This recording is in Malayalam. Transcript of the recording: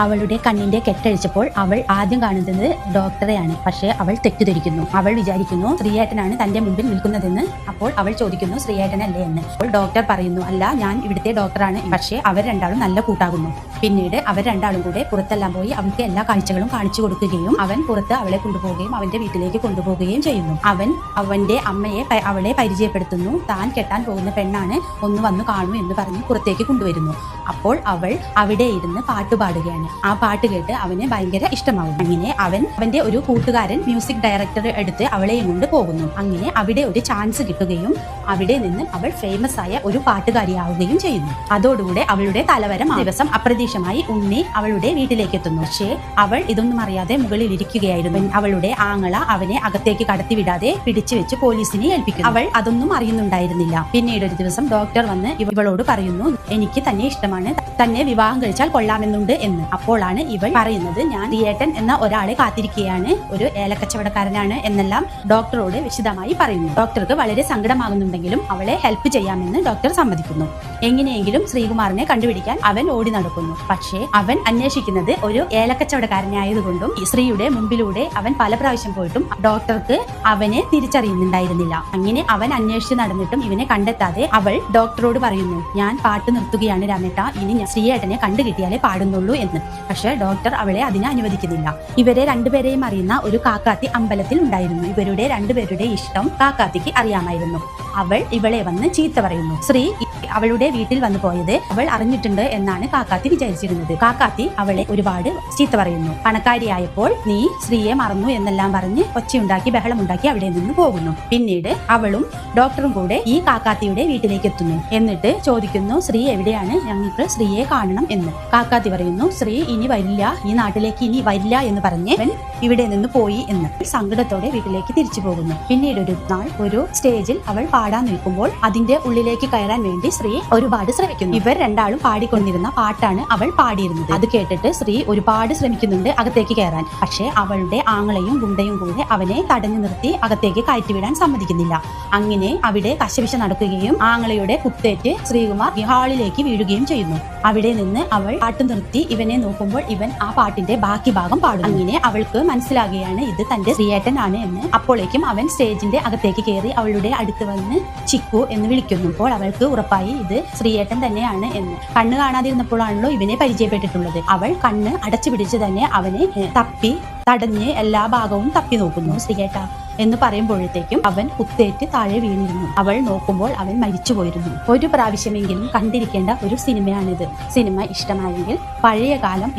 അവളുടെ കണ്ണിന്റെ കെട്ടഴിച്ചപ്പോൾ അവൾ ആദ്യം കാണുന്നത് ഡോക്ടറെയാണ്. പക്ഷേ അവൾ തെറ്റിദ്ധരിക്കുന്നു. അവൾ വിചാരിക്കുന്നു ശ്രീയേട്ടനാണ് തന്റെ മുമ്പിൽ നിൽക്കുന്നതെന്ന്. അപ്പോൾ അവൾ ചോദിക്കുന്നു ശ്രീയേട്ടനല്ലേ എന്ന്. അപ്പോൾ ഡോക്ടർ പറയുന്നു, അല്ല, ഞാൻ ഇവിടുത്തെ ഡോക്ടറാണ്. പക്ഷേ അവർ രണ്ടാളും നല്ല കൂട്ടാകുന്നു. പിന്നീട് അവർ രണ്ടാളും കൂടെ പുറത്തെല്ലാം പോയി അവൾക്ക് എല്ലാ കാഴ്ചകളും കാണിച്ചു കൊടുക്കുകയും അവൻ പുറത്ത് അവളെ കൊണ്ടുപോവുകയും അവന്റെ വീട്ടിലേക്ക് കൊണ്ടുപോവുകയും ചെയ്യുന്നു. അവൻ അവന്റെ അമ്മയെ അവളെ പരിചയപ്പെടുത്തുന്നു. താൻ കെട്ടാൻ പോകുന്ന പെണ്ണാണ്, ഒന്ന് വന്നു കാണൂ എന്ന് പറഞ്ഞ് പുറത്തേക്ക് കൊണ്ടുവരുന്നു. അപ്പോൾ അവൾ അവിടെ ഇരുന്ന് പാട്ട് പാടുകയാണ്. ആ പാട്ട് കേട്ട് അവന് ഭയങ്കര ഇഷ്ടമാകും. അങ്ങനെ അവന്റെ ഒരു കൂട്ടുകാരൻ മ്യൂസിക് ഡയറക്ടർ എടുത്ത് അവളെയും കൊണ്ട് പോകുന്നു. അങ്ങനെ അവിടെ ഒരു ചാൻസ് കിട്ടുകയും അവിടെ നിന്ന് അവൾ ഫേമസ് ആയ ഒരു പാട്ടുകാരിയാവുകയും ചെയ്യുന്നു. അതോടുകൂടെ അവളുടെ തലവരം ദിവസം അപ്രതീക്ഷമായി ഉണ്ണി അവളുടെ വീട്ടിലേക്ക് എത്തുന്നു. പക്ഷേ അവൾ ഇതൊന്നും അറിയാതെ മുകളിൽ ഇരിക്കുകയായിരുന്നു. അവളുടെ ആങ്ങള അവനെ അകത്തേക്ക് കടത്തിവിടാതെ പിടിച്ചു വെച്ച് പോലീസിനെ ഏൽപ്പിക്കുന്നു. അവൾ അതൊന്നും അറിയുന്നുണ്ടായിരുന്നില്ല. പിന്നീട് ഒരു ദിവസം ഡോക്ടർ വന്ന് ഇവളോട് പറയുന്നു, എനിക്ക് തന്നെ ഇഷ്ടമാണ്, തന്നെ വിവാഹം കഴിച്ചാൽ കൊള്ളാമെന്നുണ്ട് എന്ന്. അപ്പോഴാണ് ഇവൾ പറയുന്നത്, ഞാൻ ശ്രീയേട്ടൻ എന്ന ഒരാളെ കാത്തിരിക്കുകയാണ്, ഒരു ഏലക്കച്ചവടക്കാരനാണ് എന്നെല്ലാം ഡോക്ടറോട് വിശദമായി പറയുന്നു. ഡോക്ടർക്ക് വളരെ സങ്കടമാകുന്നുണ്ടെങ്കിലും അവളെ ഹെൽപ്പ് ചെയ്യാമെന്ന് ഡോക്ടർ സമ്മതിക്കുന്നു. എങ്ങനെയെങ്കിലും ശ്രീകുമാറിനെ കണ്ടുപിടിക്കാൻ അവൻ ഓടി നടക്കുന്നു. പക്ഷേ അവൻ അന്വേഷിക്കുന്നത് ഒരു ഏലക്കച്ചവടക്കാരനായതുകൊണ്ടും ശ്രീയുടെ മുമ്പിലൂടെ അവൻ പല പ്രാവശ്യം പോയിട്ടും ഡോക്ടർക്ക് അവനെ തിരിച്ചറിയുന്നുണ്ടായിരുന്നില്ല. അങ്ങനെ അവൻ അന്വേഷിച്ച് നടന്നിട്ടും ഇവനെ കണ്ടെത്താതെ അവൾ ഡോക്ടറോട് പറയുന്നു, ഞാൻ പാട്ട് നിർത്തുകയാണ് രാമേട്ട, ഇനി ഞാൻ ശ്രീയേട്ടനെ കണ്ടുകിട്ടിയാലേ പാടുന്നുള്ളൂ എന്ന്. പക്ഷേ ഡോക്ടർ അവളെ അതിനെ അനുവദിക്കുന്നില്ല. ഇവരെ രണ്ടുപേരെയും അറിയുന്ന ഒരു കാക്കാത്തി അമ്പലത്തിൽ ഉണ്ടായിരുന്നു. ഇവരുടെ രണ്ടുപേരുടെ ഇഷ്ടം കാക്കാത്തിക്ക് അറിയാമായിരുന്നു. അവൾ ഇവളെ വന്ന് ചീത്ത പറയുന്നു. ശ്രീ അവളുടെ വീട്ടിൽ വന്നു പോയത് അവൾ അറിഞ്ഞിട്ടുണ്ട് എന്നാണ് കാക്കാത്തി വിചാരിച്ചിരുന്നത്. കാക്കാത്തി അവളെ ഒരുപാട് ചീത്ത പറയുന്നു. പണക്കാരിയായപ്പോൾ നീ ശ്രീയെ മറന്നു എന്നെല്ലാം പറഞ്ഞ് ഒച്ചയുണ്ടാക്കി ബഹളമുണ്ടാക്കി അവിടെ നിന്ന് പോകുന്നു. പിന്നീട് അവളും ഡോക്ടറും കൂടെ ഈ കാക്കാത്തിയുടെ വീട്ടിലേക്ക് എത്തുന്നു. എന്നിട്ട് ചോദിക്കുന്നു, ശ്രീ എവിടെയാണ്, ഞങ്ങൾക്ക് ശ്രീയെ കാണണം എന്ന്. കാക്കാത്തി പറയുന്നു, ശ്രീ ഇനി വരില്ല, ഈ നാട്ടിലേക്ക് ഇനി വരില്ല എന്ന് പറഞ്ഞ് അവൻ ഇവിടെ നിന്ന് പോയി എന്ന്. സങ്കടത്തോടെ വീട്ടിലേക്ക് തിരിച്ചു പോകുന്നു. പിന്നീട് ഒരു നാൾ ഒരു സ്റ്റേജിൽ അവൾ പാടാൻ നിൽക്കുമ്പോൾ അതിന്റെ ഉള്ളിലേക്ക് കയറാൻ വേണ്ടി ശ്രീ ഒരുപാട് ശ്രമിക്കുന്നു. ഇവർ രണ്ടാളും പാടിക്കൊണ്ടിരുന്ന പാട്ടാണ് അവൾ പാടിയിരുന്നത്. അത് കേട്ടിട്ട് ശ്രീ ഒരുപാട് ശ്രമിക്കുന്നുണ്ട് അകത്തേക്ക് കയറാൻ. പക്ഷേ അവളുടെ ആങ്ങളെയും ഗുണ്ടയും കൂടെ അവനെ തടഞ്ഞു നിർത്തി അകത്തേക്ക് കയറ്റിവിടാൻ സമ്മതിക്കുന്നില്ല. അങ്ങനെ അവിടെ കശപിശ നടക്കുകയും ആങ്ങളയുടെ കുത്തേറ്റ് ശ്രീകുമാർ ഹാളിലേക്ക് വീഴുകയും ചെയ്യുന്നു. അവിടെ നിന്ന് അവൾ പാട്ട് നിർത്തി ഇവനെ നോക്കുമ്പോൾ ഇവൻ ആ പാട്ടിന്റെ ബാക്കി ഭാഗം പാടും. അങ്ങനെ അവൾക്ക് മനസ്സിലാകുകയാണ് ഇത് തന്റെ ശ്രീയേട്ടനാണ് എന്ന്. അപ്പോഴേക്കും അവൻ സ്റ്റേജിന്റെ അകത്തേക്ക് കയറി അവളുടെ അടുത്ത് വന്ന് ചിക്കു എന്ന് വിളിക്കുന്നു. അപ്പോൾ അവൾക്ക് ഉറപ്പായി ഇത് ശ്രീയേട്ടൻ തന്നെയാണ് എന്ന്. കണ്ണ് കാണാതിരുന്നപ്പോഴാണല്ലോ ഇവനെ പരിചയപ്പെട്ടിട്ടുള്ളത്. അവൾ കണ്ണ് അടച്ചു പിടിച്ച് തന്നെ അവനെ തടഞ്ഞ് എല്ലാ ഭാഗവും തപ്പി നോക്കുന്നു. ശ്രീയേട്ട എന്ന് പറയുമ്പോഴത്തേക്കും അവൻ കുത്തേറ്റ് താഴെ വീണിരുന്നു. അവൾ നോക്കുമ്പോൾ അവൻ മരിച്ചുപോയിരുന്നു. ഒരു പ്രാവശ്യമെങ്കിലും കണ്ടിരിക്കേണ്ട ഒരു സിനിമയാണിത്. സിനിമ ഇഷ്ടമായെങ്കിൽ പഴയ കാലം